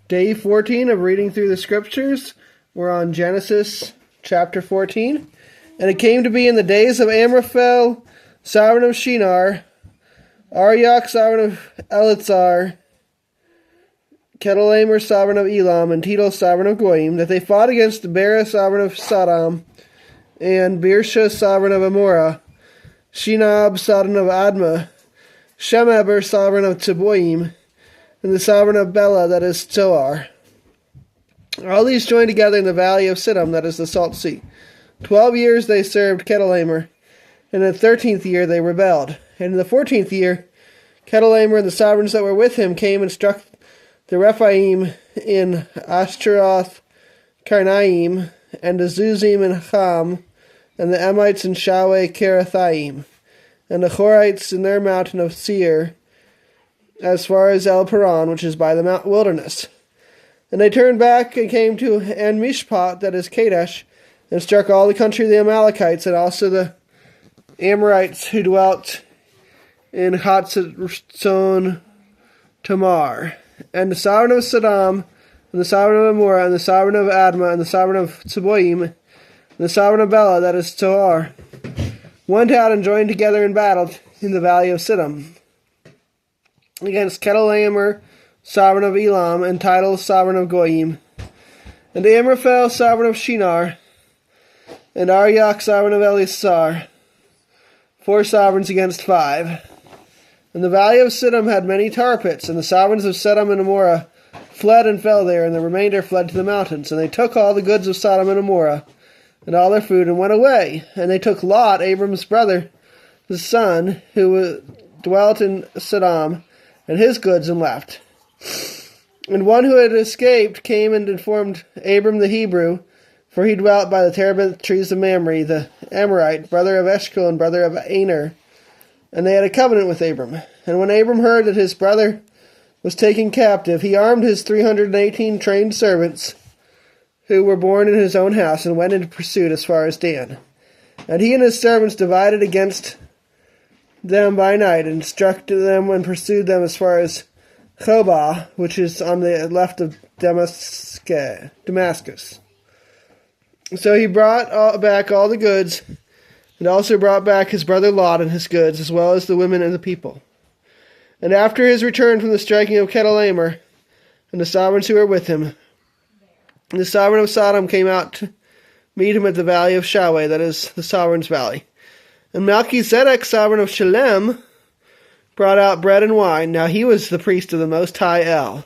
Day 14 of reading through the scriptures. We're on Genesis chapter 14. And it came to be in the days of Amraphel, sovereign of Shinar, Arioch, sovereign of Elitzar, Kedorlaomer, sovereign of Elam, and Tidal, sovereign of Goyim, that they fought against Bera, sovereign of Sodom, and Birsha, sovereign of Amorah, Shinab, sovereign of Admah, Shemeber, sovereign of Teboim, and the sovereign of Bela, that is Zoar. All these joined together in the valley of Siddim, that is the Salt Sea. 12 years they served Kedorlaomer, and in the 13th year they rebelled. And in the 14th year, Kedorlaomer and the sovereigns that were with him came and struck the Rephaim in Ashtaroth, Karnaim, and the Zuzim in Ham, and the Emites in Shaweh Kerathaim, and the Horites in their mountain of Seir, as far as El Paran, which is by the mount wilderness. And they turned back and came to En Mishpat, that is Kadesh, and struck all the country of the Amalekites, and also the Amorites who dwelt in Hatzon Tamar, and the sovereign of Sodom, and the sovereign of Amorah, and the sovereign of Admah, and the sovereign of Teboim, and the sovereign of Bela, that is Zoar, went out and joined together in battle in the valley of Siddim against Kedorlaomer, sovereign of Elam, and Tidal, sovereign of Goyim, and Amraphel, sovereign of Shinar, and Arioch, sovereign of Elisar, 4 sovereigns against 5. And the valley of Siddim had many tar pits, and the sovereigns of Sodom and Amorah fled and fell there, and the remainder fled to the mountains. And they took all the goods of Sodom and Amorah, and all their food, and went away. And they took Lot, Abram's brother, the son, who dwelt in Sodom, and his goods, and left. And one who had escaped came and informed Abram the Hebrew, for he dwelt by the terebinth trees of Mamre, the Amorite, brother of Eshcol and brother of Aner. And they had a covenant with Abram. And when Abram heard that his brother was taken captive, he armed his 318 trained servants, who were born in his own house, and went into pursuit as far as Dan. And he and his servants divided against them by night, and struck them and pursued them as far as Hobah, which is on the left of Damascus. So he brought back all the goods, and also brought back his brother Lot and his goods, as well as the women and the people. And after his return from the striking of Kedorlaomer, and the sovereigns who were with him, the sovereign of Sodom came out to meet him at the valley of Shaweh, that is the sovereign's valley. And Melchizedek, sovereign of Shalem, brought out bread and wine. Now he was the priest of the Most High El.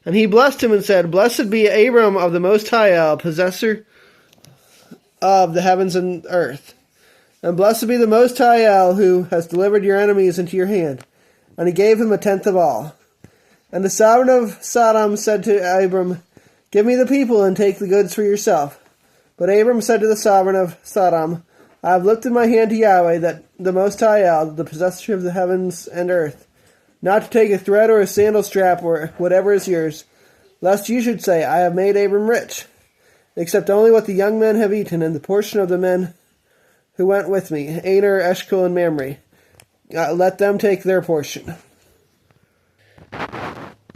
And he blessed him and said, Blessed be Abram of the Most High El, possessor of the heavens and earth. And blessed be the Most High El, who has delivered your enemies into your hand. And he gave him 1/10 of all. And the sovereign of Sodom said to Abram, Give me the people and take the goods for yourself. But Abram said to the sovereign of Sodom, I have lifted my hand to Yahweh, that the Most High El, the possessor of the heavens and earth, not to take a thread or a sandal strap or whatever is yours, lest you should say, I have made Abram rich, except only what the young men have eaten, and the portion of the men who went with me, Aner, Eshcol, and Mamre. Let them take their portion.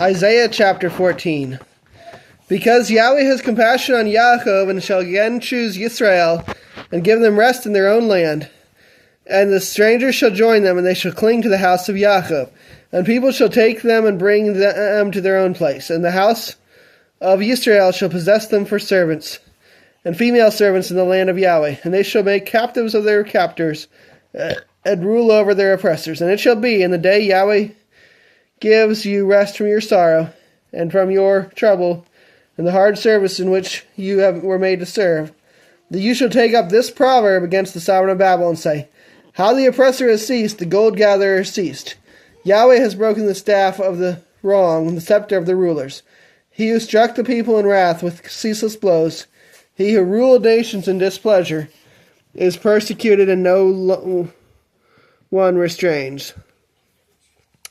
Isaiah chapter 14. Because Yahweh has compassion on Yaakov, and shall again choose Yisrael, and give them rest in their own land. And the strangers shall join them, and they shall cling to the house of Yaakov. And people shall take them and bring them to their own place. And the house of Yisrael shall possess them for servants, and female servants in the land of Yahweh. And they shall make captives of their captors, and rule over their oppressors. And it shall be in the day Yahweh gives you rest from your sorrow, and from your trouble, and the hard service in which you were made to serve, that you shall take up this proverb against the sovereign of Babel, and say, How the oppressor has ceased, the gold gatherer has ceased. Yahweh has broken the staff of the wrong, and the scepter of the rulers. He who struck the people in wrath with ceaseless blows, he who ruled nations in displeasure, is persecuted, and no one restrains.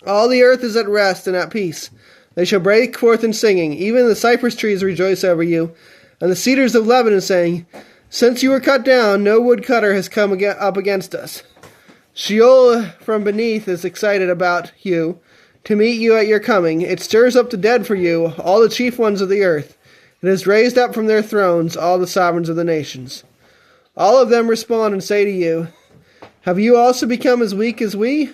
All the earth is at rest and at peace. They shall break forth in singing. Even the cypress trees rejoice over you, and the cedars of Lebanon, saying, Since you were cut down, no woodcutter has come up against us. Sheol from beneath is excited about you, to meet you at your coming. It stirs up the dead for you, all the chief ones of the earth. It has raised up from their thrones all the sovereigns of the nations. All of them respond and say to you, have you also become as weak as we?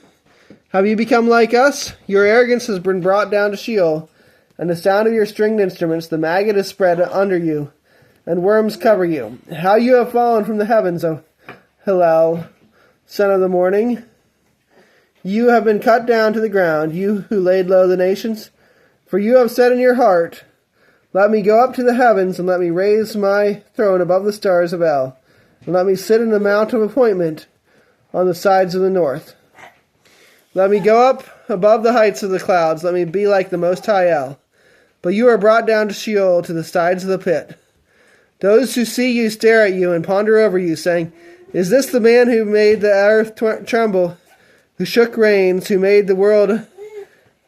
Have you become like us? Your arrogance has been brought down to Sheol, and the sound of your stringed instruments, the maggot is spread under you, and worms cover you. How you have fallen from the heavens, O Hillel, son of the morning. You have been cut down to the ground, you who laid low the nations. For you have said in your heart, let me go up to the heavens, and let me raise my throne above the stars of El, and let me sit in the mount of appointment on the sides of the north. Let me go up above the heights of the clouds, let me be like the Most High El. But you are brought down to Sheol, to the sides of the pit. Those who see you stare at you and ponder over you, saying, is this the man who made the earth tremble, who shook rains, who made the world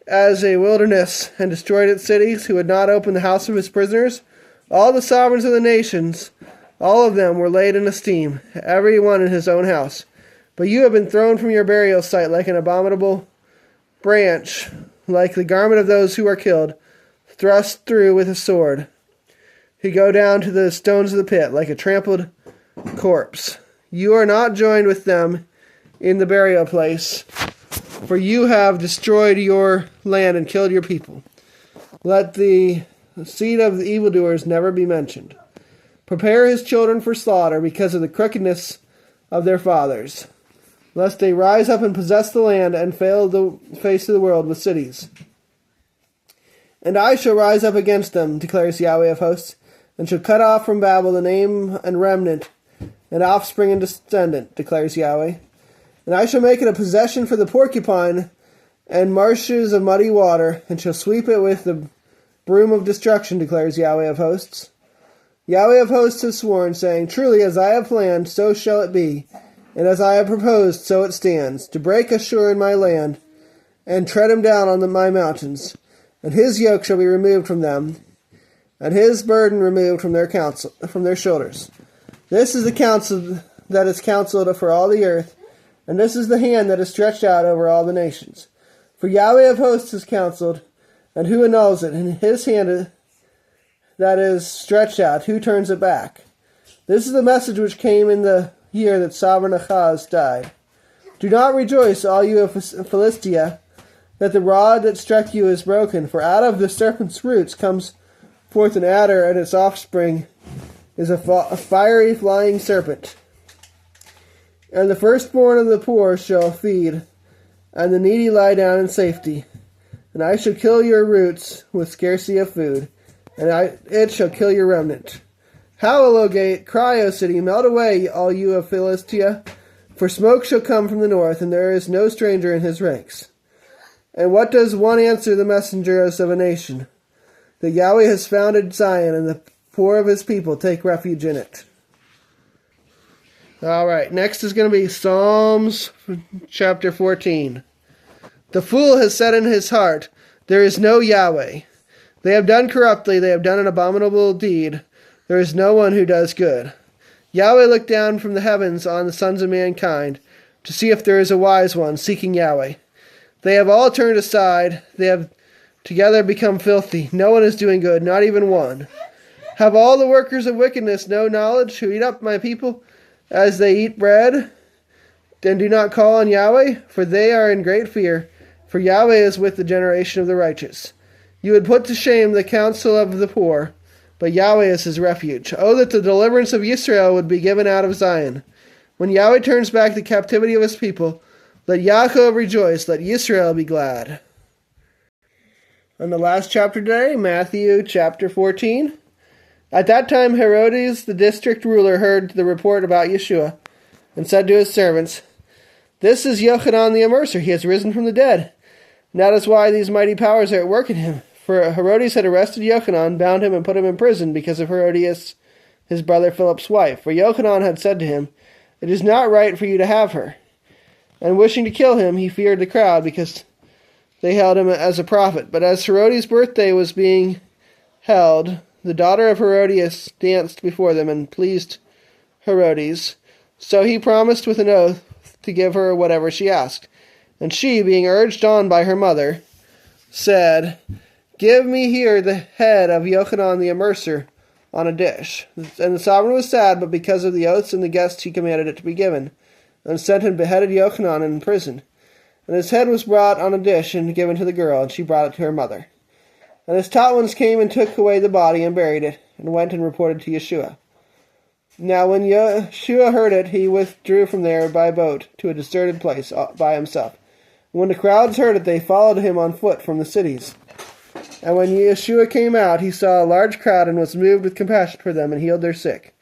as a wilderness and destroyed its cities, who would not open the house of his prisoners? All the sovereigns of the nations, all of them were laid in esteem, every one in his own house. But you have been thrown from your burial site like an abominable branch, like the garment of those who are killed, thrust through with a sword, who go down to the stones of the pit like a trampled corpse. You are not joined with them in the burial place, for you have destroyed your land and killed your people. Let the seed of the evildoers never be mentioned. Prepare his children for slaughter because of the crookedness of their fathers, lest they rise up and possess the land and fill the face of the world with cities. And I shall rise up against them, declares Yahweh of hosts, and shall cut off from Babel the name and remnant, and offspring and descendant, declares Yahweh. And I shall make it a possession for the porcupine and marshes of muddy water, and shall sweep it with the broom of destruction, declares Yahweh of hosts. Yahweh of hosts has sworn, saying, truly as I have planned, so shall it be, and as I have proposed, so it stands, to break Ashur in my land, and tread him down on my mountains. And his yoke shall be removed from them, and his burden removed from their shoulders. This is the counsel that is counseled for all the earth, and this is the hand that is stretched out over all the nations. For Yahweh of hosts has counseled, and who annuls it? And his hand that is stretched out, who turns it back? This is the message which came in the year that sovereign Ahaz died. Do not rejoice, all you of Philistia, that the rod that struck you is broken, for out of the serpent's roots comes forth an adder, and its offspring is a fiery flying serpent. And the firstborn of the poor shall feed, and the needy lie down in safety. And I shall kill your roots with scarcity of food, and it shall kill your remnant. Howl, O gate, cry, O city, melt away, all you of Philistia, for smoke shall come from the north, and there is no stranger in his ranks. And what does one answer the messengers of a nation? That Yahweh has founded Zion, and the poor of his people take refuge in it. All right, next is going to be Psalms chapter 14. The fool has said in his heart, there is no Yahweh. They have done corruptly, they have done an abominable deed. There is no one who does good. Yahweh looked down from the heavens on the sons of mankind to see if there is a wise one seeking Yahweh. They have all turned aside. They have together become filthy. No one is doing good, not even one. Have all the workers of wickedness no knowledge, who eat up my people as they eat bread, and do not call on Yahweh? For they are in great fear, for Yahweh is with the generation of the righteous. You would put to shame the counsel of the poor, but Yahweh is his refuge. Oh, that the deliverance of Israel would be given out of Zion. When Yahweh turns back the captivity of his people, let Yaakov rejoice, let Israel be glad. And the last chapter today, Matthew chapter 14. At that time Herodes, the district ruler, heard the report about Yeshua, and said to his servants, this is Yochanan the Immerser, he has risen from the dead. And that is why these mighty powers are at work in him. For Herodes had arrested Yochanan, bound him, and put him in prison because of Herodias, his brother Philip's wife. For Yochanan had said to him, it is not right for you to have her. And wishing to kill him, he feared the crowd, because they held him as a prophet. But as Herodias' birthday was being held, the daughter of Herodias danced before them and pleased Herodes. So he promised with an oath to give her whatever she asked. And she, being urged on by her mother, said, "Give me here the head of Yochanan the Immerser on a dish." And the sovereign was sad, but because of the oaths and the guests he commanded it to be given, and sent and beheaded Yochanan in prison. And his head was brought on a dish and given to the girl, and she brought it to her mother. And his taught ones came and took away the body and buried it, and went and reported to Yeshua. Now when Yeshua heard it, he withdrew from there by boat to a deserted place by himself. When the crowds heard it, they followed him on foot from the cities. And when Yeshua came out, he saw a large crowd and was moved with compassion for them and healed their sick.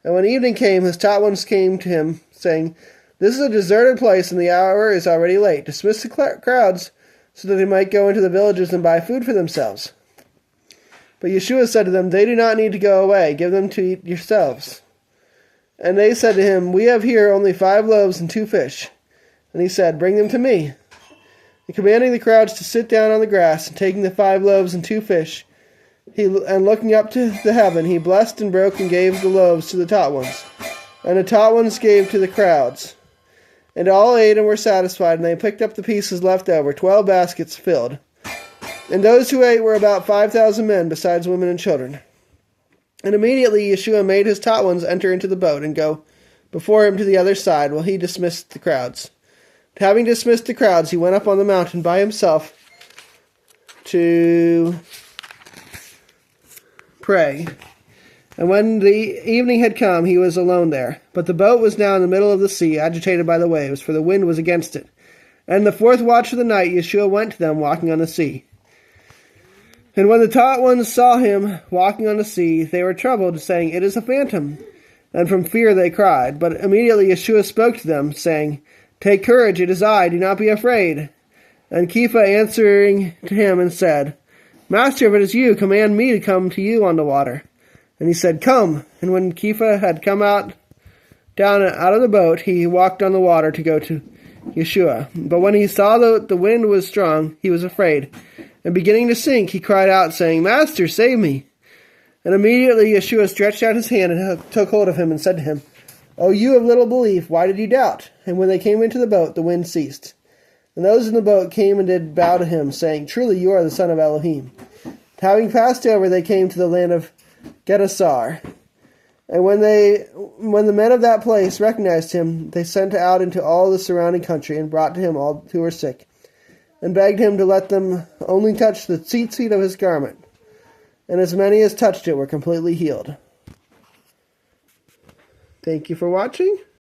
And when evening came, his taught ones came to him, saying, "This is a deserted place, and the hour is already late. Dismiss the crowds so that they might go into the villages and buy food for themselves." But Yeshua said to them, "They do not need to go away. Give them to eat yourselves." And they said to him, "We have here only 5 loaves and 2 fish. And he said, "Bring them to me." And commanding the crowds to sit down on the grass, and taking the 5 loaves and 2 fish, and looking up to the heaven, he blessed and broke and gave the loaves to the taught ones. And the taught ones gave to the crowds. And all ate and were satisfied, and they picked up the pieces left over, 12 baskets filled. And those who ate were about 5,000 men, besides women and children. And immediately Yeshua made his taught ones enter into the boat and go before him to the other side, while he dismissed the crowds. Having dismissed the crowds, he went up on the mountain by himself to pray. And when the evening had come, he was alone there. But the boat was now in the middle of the sea, agitated by the waves, for the wind was against it. And in the 4th watch of the night, Yeshua went to them, walking on the sea. And when the taught ones saw him walking on the sea, they were troubled, saying, "It is a phantom." And from fear they cried. But immediately Yeshua spoke to them, saying, "Take courage, it is I, do not be afraid." And Kepha answering to him and said, "Master, if it is you, command me to come to you on the water." And he said, "Come." And when Kepha had come out of the boat, he walked on the water to go to Yeshua. But when he saw that the wind was strong, he was afraid. And beginning to sink, he cried out, saying, "Master, save me." And immediately Yeshua stretched out his hand and took hold of him and said to him, "O you of little belief, why did you doubt?" And when they came into the boat, the wind ceased. And those in the boat came and did bow to him, saying, "Truly you are the Son of Elohim." Having passed over, they came to the land of Gennesar. And when the men of that place recognized him, they sent out into all the surrounding country and brought to him all who were sick, and begged him to let them only touch the tzitzit of his garment. And as many as touched it were completely healed. Thank you for watching.